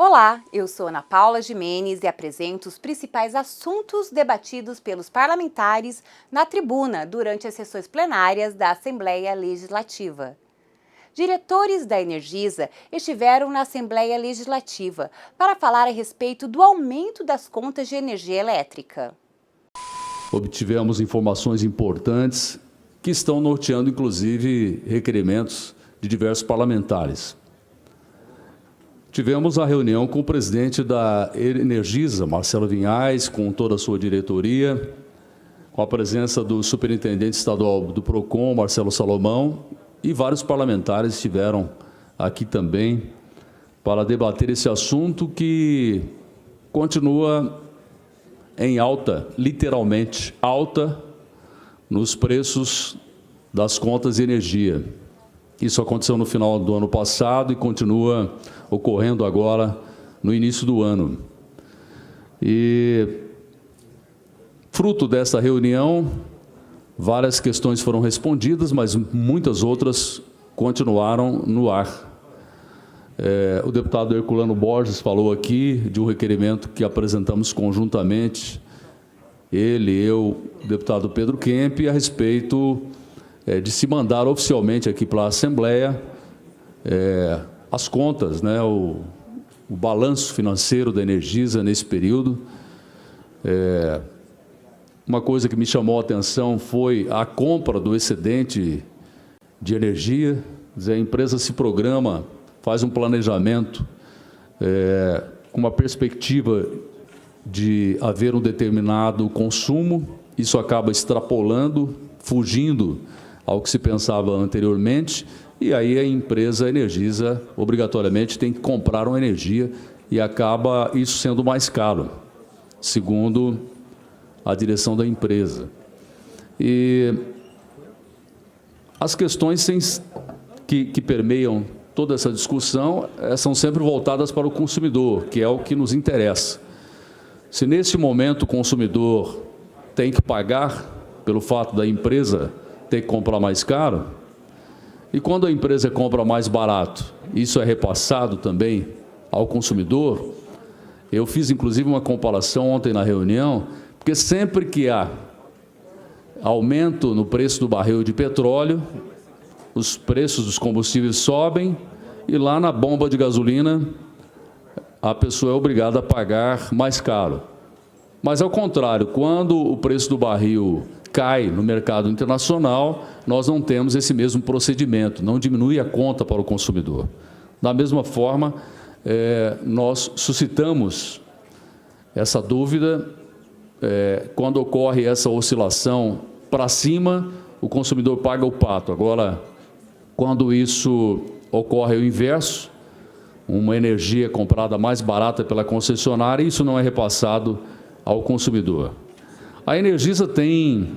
Olá, eu sou Ana Paula Gimenez e apresento os principais assuntos debatidos pelos parlamentares na tribuna durante as sessões plenárias da Assembleia Legislativa. Diretores da Energisa estiveram na Assembleia Legislativa para falar a respeito do aumento das contas de energia elétrica. Obtivemos informações importantes que estão norteando, inclusive, requerimentos de diversos parlamentares. Tivemos a reunião com o presidente da Energisa, Marcelo Vinhais, com toda a sua diretoria, com a presença do superintendente estadual do PROCON, Marcelo Salomão, e vários parlamentares estiveram aqui também para debater esse assunto que continua em alta, literalmente alta, nos preços das contas de energia. Isso aconteceu no final do ano passado e continua ocorrendo agora no início do ano. E, fruto dessa reunião, várias questões foram respondidas, mas muitas outras continuaram no ar. O deputado Herculano Borges falou aqui de um requerimento que apresentamos conjuntamente, ele, eu, o deputado Pedro Kemp, a respeito de se mandar oficialmente aqui para a Assembleia as contas, né, o balanço financeiro da Energisa nesse período. Uma coisa que me chamou a atenção foi a compra do excedente de energia. Quer dizer, a empresa se programa, faz um planejamento com uma perspectiva de haver um determinado consumo, isso acaba extrapolando, fugindo ao que se pensava anteriormente, e aí a empresa Energisa, obrigatoriamente, tem que comprar uma energia e acaba isso sendo mais caro, segundo a direção da empresa. E as questões que permeiam toda essa discussão são sempre voltadas para o consumidor, que é o que nos interessa. Se nesse momento o consumidor tem que pagar pelo fato da empresa ter que comprar mais caro, e quando a empresa compra mais barato, isso é repassado também ao consumidor. Eu fiz, inclusive, uma comparação ontem na reunião, porque sempre que há aumento no preço do barril de petróleo, os preços dos combustíveis sobem, e lá na bomba de gasolina, a pessoa é obrigada a pagar mais caro. Mas, ao contrário, quando o preço do barril cai no mercado internacional, nós não temos esse mesmo procedimento, não diminui a conta para o consumidor. Da mesma forma, nós suscitamos essa dúvida, quando ocorre essa oscilação para cima, o consumidor paga o pato. Agora, quando isso ocorre o inverso, uma energia comprada mais barata pela concessionária, isso não é repassado ao consumidor. A Energisa tem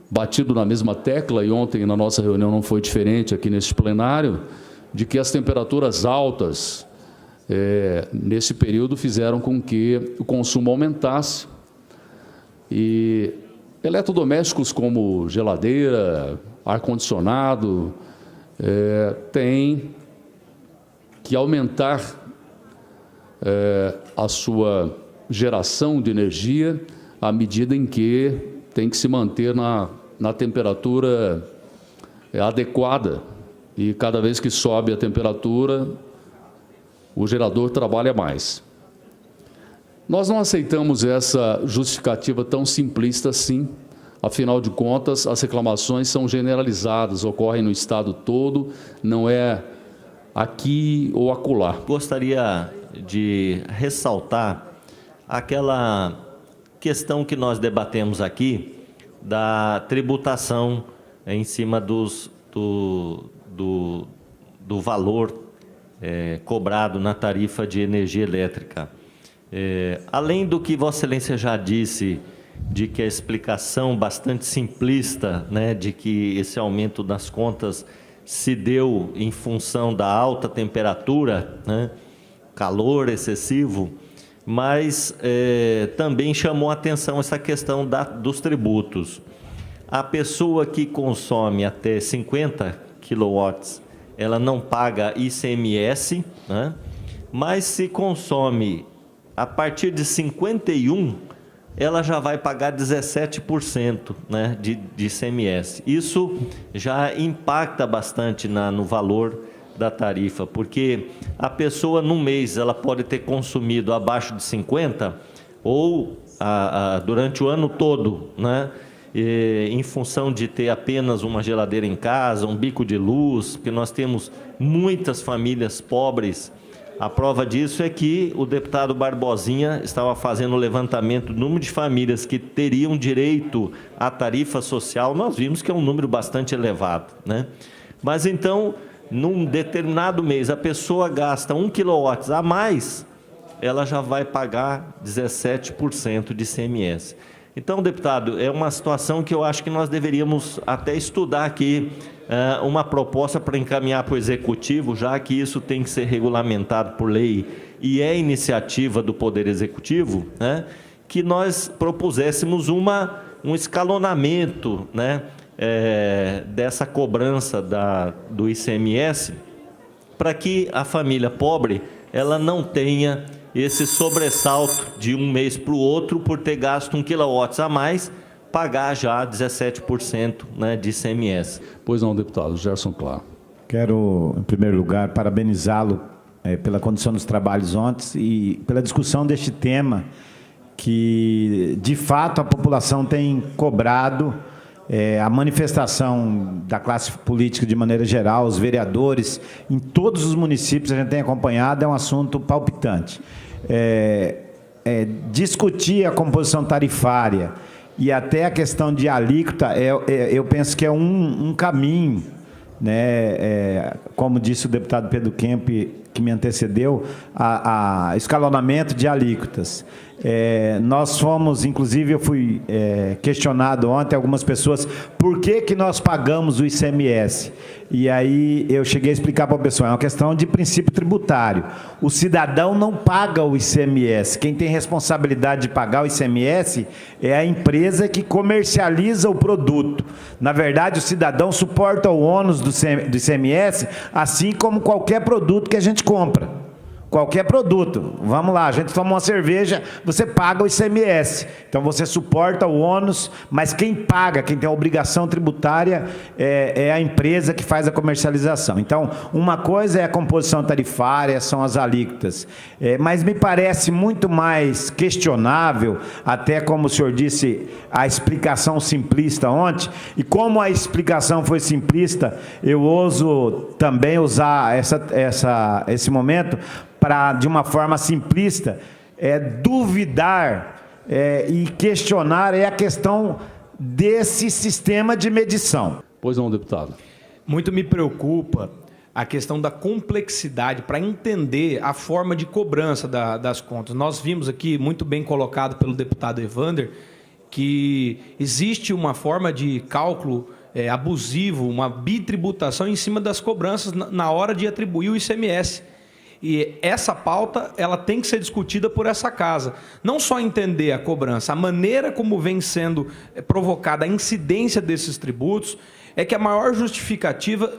batido na mesma tecla, e ontem na nossa reunião não foi diferente aqui nesse plenário, de que as temperaturas altas nesse período fizeram com que o consumo aumentasse, e eletrodomésticos como geladeira, ar-condicionado, têm que aumentar a sua geração de energia à medida em que tem que se manter na temperatura adequada, e cada vez que sobe a temperatura, o gerador trabalha mais. Nós não aceitamos essa justificativa tão simplista assim. Afinal de contas, as reclamações são generalizadas, ocorrem no estado todo, não é aqui ou acolá. Gostaria de ressaltar aquela questão que nós debatemos aqui da tributação em cima do valor cobrado na tarifa de energia elétrica. Além do que Vossa Excelência já disse, de que a explicação bastante simplista, né, de que esse aumento das contas se deu em função da alta temperatura, né, calor excessivo, mas também chamou a atenção essa questão dos tributos. A pessoa que consome até 50 kW, ela não paga ICMS, né? mas se consome a partir de 51, ela já vai pagar 17%, né, de ICMS. Isso já impacta bastante no valor da tarifa, porque a pessoa, num mês, ela pode ter consumido abaixo de 50 ou durante o ano todo, né, em função de ter apenas uma geladeira em casa, um bico de luz, porque nós temos muitas famílias pobres. A prova disso é que o deputado Barbosinha estava fazendo o levantamento do número de famílias que teriam direito à tarifa social. Nós vimos que é um número bastante elevado, né? Mas então, num determinado mês, a pessoa gasta 1 kW a mais, ela já vai pagar 17% de ICMS. Então, deputado, é uma situação que eu acho que nós deveríamos até estudar aqui uma proposta para encaminhar para o Executivo, já que isso tem que ser regulamentado por lei e é iniciativa do Poder Executivo, né, que nós propuséssemos um escalonamento, né, dessa cobrança do ICMS, para que a família pobre ela não tenha esse sobressalto de um mês para o outro por ter gasto 1 kW a mais, pagar já 17%, né, de ICMS. Pois não, deputado. Gerson Claro. Quero, em primeiro lugar, parabenizá-lo pela condição dos trabalhos ontem e pela discussão deste tema que, de fato, a população tem cobrado. A manifestação da classe política de maneira geral, os vereadores, em todos os municípios a gente tem acompanhado, é um assunto palpitante. Discutir a composição tarifária e até a questão de alíquota, eu penso que é um caminho, né? Como disse o deputado Pedro Kemp, que me antecedeu, a escalonamento de alíquotas. Nós fomos, inclusive eu fui questionado ontem, algumas pessoas, por que nós pagamos o ICMS? E aí eu cheguei a explicar para a pessoa, é uma questão de princípio tributário. O cidadão não paga o ICMS, quem tem responsabilidade de pagar o ICMS é a empresa que comercializa o produto. Na verdade, o cidadão suporta o ônus do ICMS, assim como qualquer produto que a gente compra. Qualquer produto. Vamos lá, a gente toma uma cerveja, você paga o ICMS. Então, você suporta o ônus, mas quem paga, quem tem a obrigação tributária é a empresa que faz a comercialização. Então, uma coisa é a composição tarifária, são as alíquotas. Mas me parece muito mais questionável, até como o senhor disse, a explicação simplista ontem, e como a explicação foi simplista, eu ouso também usar esse momento para, de uma forma simplista, duvidar e questionar a questão desse sistema de medição. Pois não, deputado. Muito me preocupa a questão da complexidade para entender a forma de cobrança das contas. Nós vimos aqui, muito bem colocado pelo deputado Evander, que existe uma forma de cálculo abusivo, uma bitributação em cima das cobranças na hora de atribuir o ICMS. E essa pauta ela tem que ser discutida por essa casa. Não só entender a cobrança, a maneira como vem sendo provocada a incidência desses tributos, é que a maior justificativa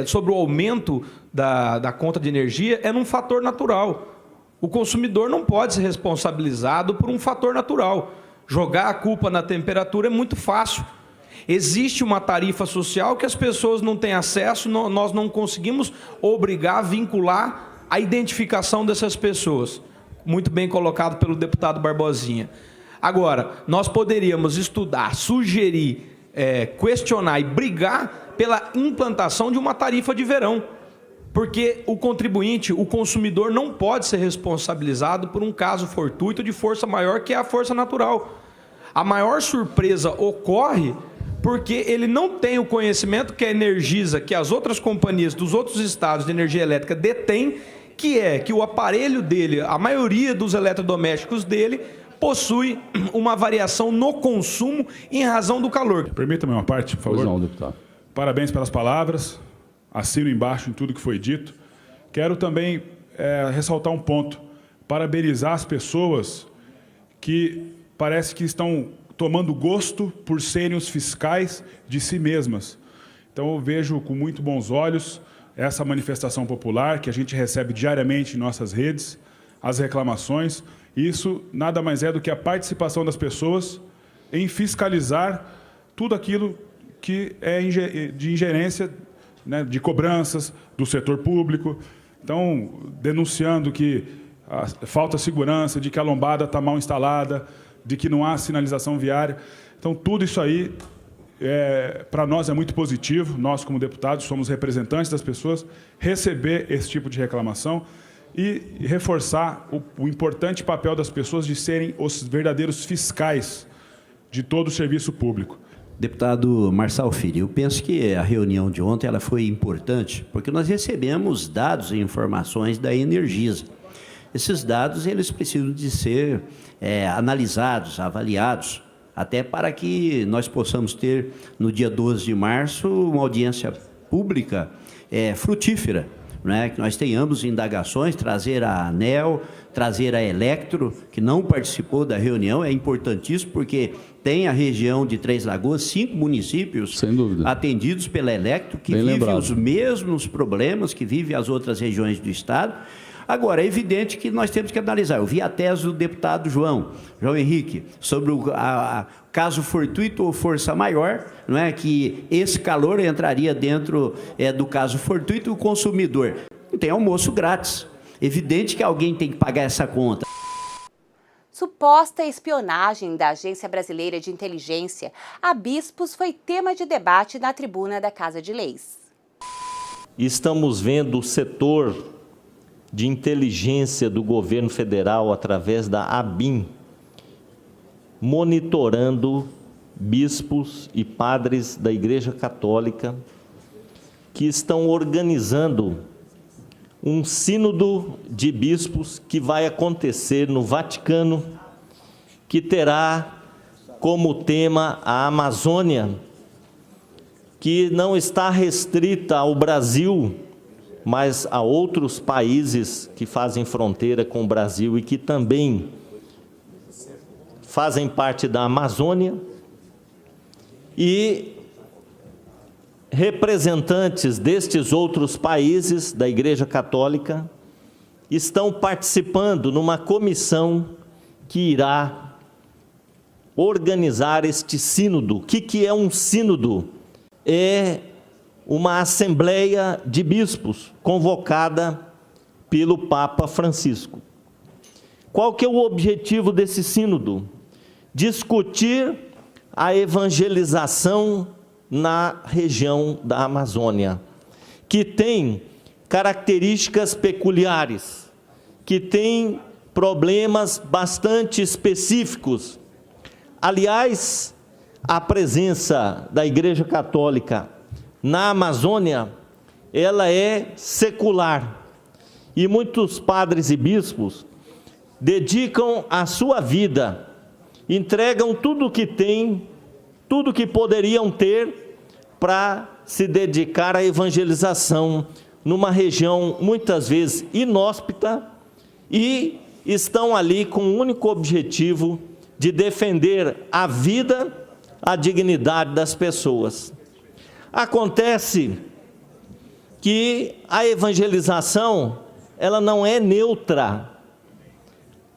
sobre o aumento da conta de energia é num fator natural. O consumidor não pode ser responsabilizado por um fator natural. Jogar a culpa na temperatura é muito fácil. Existe uma tarifa social que as pessoas não têm acesso, nós não conseguimos obrigar, vincular a identificação dessas pessoas. Muito bem colocado pelo deputado Barbosinha. Agora, nós poderíamos estudar, sugerir, questionar e brigar pela implantação de uma tarifa de verão. Porque o contribuinte, o consumidor, não pode ser responsabilizado por um caso fortuito de força maior que é a força natural. A maior surpresa ocorre porque ele não tem o conhecimento que a Energisa, que as outras companhias dos outros estados de energia elétrica detêm, que o aparelho dele, a maioria dos eletrodomésticos dele, possui uma variação no consumo em razão do calor. Permita-me uma parte, por favor. Pois não, deputado. Parabéns pelas palavras, assino embaixo em tudo que foi dito. Quero também ressaltar um ponto, parabenizar as pessoas que parece que estão tomando gosto por serem os fiscais de si mesmas. Então, eu vejo com muito bons olhos essa manifestação popular que a gente recebe diariamente em nossas redes, as reclamações. Isso nada mais é do que a participação das pessoas em fiscalizar tudo aquilo que é de ingerência, né, de cobranças do setor público. Então, denunciando que falta segurança, de que a lombada está mal instalada, de que não há sinalização viária. Então, tudo isso aí, para nós, é muito positivo. Nós, como deputados, somos representantes das pessoas, receber esse tipo de reclamação e reforçar o importante papel das pessoas de serem os verdadeiros fiscais de todo o serviço público. Deputado Marçal Filho, eu penso que a reunião de ontem ela foi importante, porque nós recebemos dados e informações da Energisa. Esses dados eles precisam de ser analisados, avaliados, até para que nós possamos ter, no dia 12 de março, uma audiência pública frutífera, né? Que nós tenhamos indagações, trazer a ANEEL, trazer a Electro, que não participou da reunião, é importantíssimo, porque tem a região de Três Lagoas, 5 municípios atendidos pela Electro, que vivem os mesmos problemas que vivem as outras regiões do Estado. Agora, é evidente que nós temos que analisar. Eu vi a tese do deputado João Henrique sobre o caso fortuito ou força maior, não é? Que esse calor entraria dentro do caso fortuito, o consumidor tem almoço grátis. Evidente que alguém tem que pagar essa conta. Suposta espionagem da Agência Brasileira de Inteligência a bispos foi tema de debate na tribuna da Casa de Leis. Estamos vendo o setor de inteligência do governo federal, através da ABIN, monitorando bispos e padres da Igreja Católica que estão organizando um sínodo de bispos que vai acontecer no Vaticano, que terá como tema a Amazônia, que não está restrita ao Brasil, mas a outros países que fazem fronteira com o Brasil e que também fazem parte da Amazônia, e representantes destes outros países da Igreja Católica estão participando numa comissão que irá organizar este sínodo. O que é um sínodo? É uma assembleia de bispos convocada pelo Papa Francisco. Qual que é o objetivo desse sínodo? Discutir a evangelização na região da Amazônia, que tem características peculiares, que tem problemas bastante específicos. Aliás, a presença da Igreja Católica na Amazônia, ela é secular, e muitos padres e bispos dedicam a sua vida, entregam tudo o que têm, tudo o que poderiam ter, para se dedicar à evangelização numa região muitas vezes inóspita, e estão ali com o único objetivo de defender a vida, a dignidade das pessoas. Acontece que a evangelização, ela não é neutra.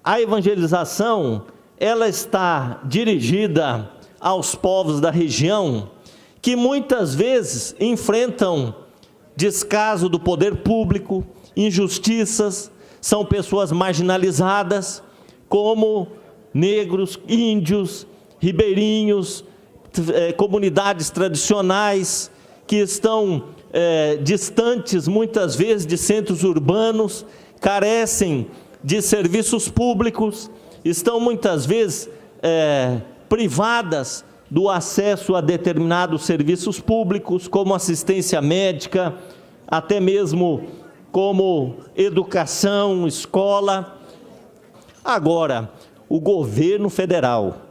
A evangelização, ela está dirigida aos povos da região, que muitas vezes enfrentam descaso do poder público, injustiças, são pessoas marginalizadas, como negros, índios, ribeirinhos, comunidades tradicionais, que estão distantes muitas vezes de centros urbanos, carecem de serviços públicos, estão muitas vezes privadas do acesso a determinados serviços públicos, como assistência médica, até mesmo como educação, escola. Agora, o governo federal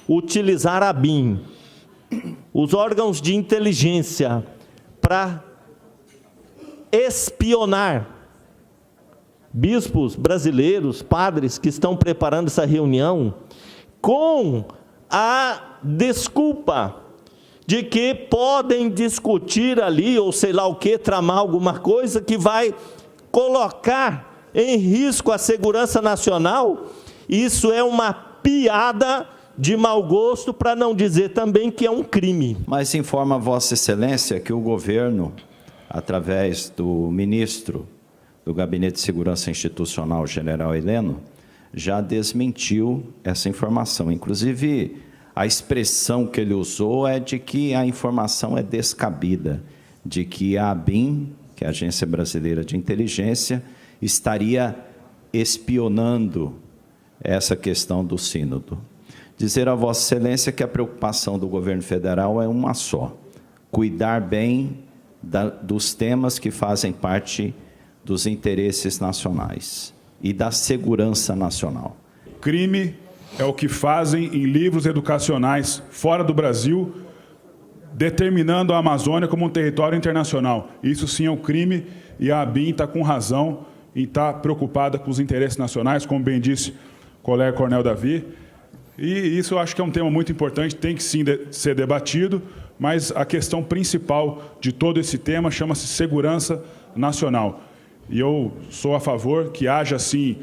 utilizar a ABIN, os órgãos de inteligência, para espionar bispos brasileiros, padres que estão preparando essa reunião, com a desculpa de que podem discutir ali, ou sei lá o que, tramar alguma coisa que vai colocar em risco a segurança nacional. Isso é uma piada de mau gosto, para não dizer também que é um crime. Mas informa Vossa Excelência que o governo, através do ministro do Gabinete de Segurança Institucional, General Heleno, já desmentiu essa informação. Inclusive, a expressão que ele usou é de que a informação é descabida, de que a ABIN, que é a Agência Brasileira de Inteligência, estaria espionando essa questão do sínodo. Dizer a Vossa Excelência que a preocupação do governo federal é uma só: cuidar bem dos temas que fazem parte dos interesses nacionais e da segurança nacional. Crime é o que fazem em livros educacionais fora do Brasil, determinando a Amazônia como um território internacional. Isso sim é um crime, e a ABIN está com razão em estar preocupada com os interesses nacionais, como bem disse o colega Coronel Davi. E isso eu acho que é um tema muito importante, tem que sim ser debatido, mas a questão principal de todo esse tema chama-se segurança nacional. E eu sou a favor que haja, sim,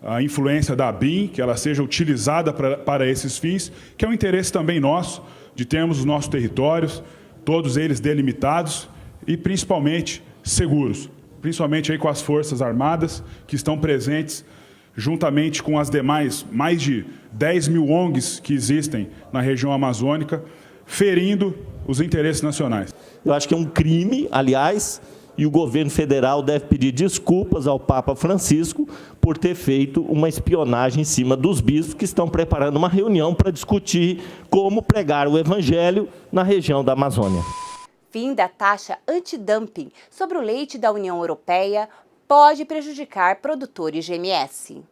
a influência da ABIN, que ela seja utilizada para esses fins, que é um interesse também nosso, de termos os nossos territórios, todos eles delimitados e principalmente seguros, principalmente aí com as Forças Armadas, que estão presentes juntamente com as demais, mais de 10 mil ONGs que existem na região amazônica, ferindo os interesses nacionais. Eu acho que é um crime, aliás, e o governo federal deve pedir desculpas ao Papa Francisco por ter feito uma espionagem em cima dos bispos que estão preparando uma reunião para discutir como pregar o evangelho na região da Amazônia. Fim da taxa antidumping sobre o leite da União Europeia pode prejudicar produtores de MS.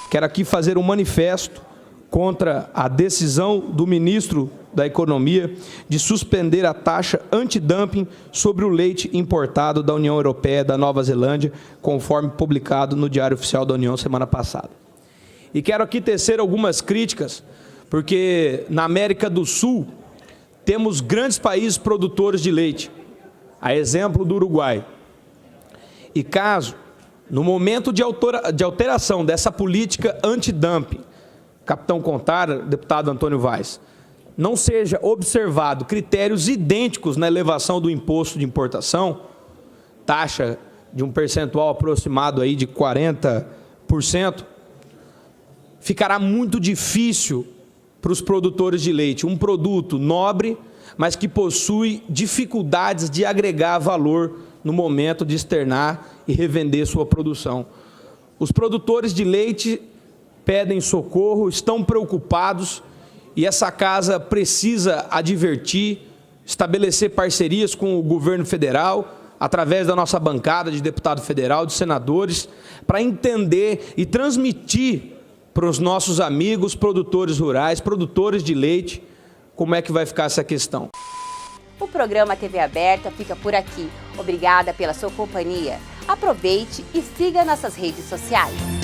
Quero aqui fazer um manifesto contra a decisão do ministro da Economia de suspender a taxa antidumping sobre o leite importado da União Europeia da Nova Zelândia, conforme publicado no Diário Oficial da União semana passada. E quero aqui tecer algumas críticas, porque na América do Sul temos grandes países produtores de leite, a exemplo do Uruguai. E caso, no momento de alteração dessa política antidumping, capitão Contara, deputado Antônio Vaz, não seja observado critérios idênticos na elevação do imposto de importação, taxa de um percentual aproximado aí de 40%, ficará muito difícil para os produtores de leite, um produto nobre, mas que possui dificuldades de agregar valor no momento de externar e revender sua produção. Os produtores de leite pedem socorro, estão preocupados, e essa casa precisa advertir, estabelecer parcerias com o governo federal, através da nossa bancada de deputado federal, de senadores, para entender e transmitir para os nossos amigos produtores rurais, produtores de leite, como é que vai ficar essa questão. O programa TV Aberta fica por aqui. Obrigada pela sua companhia. Aproveite e siga nossas redes sociais.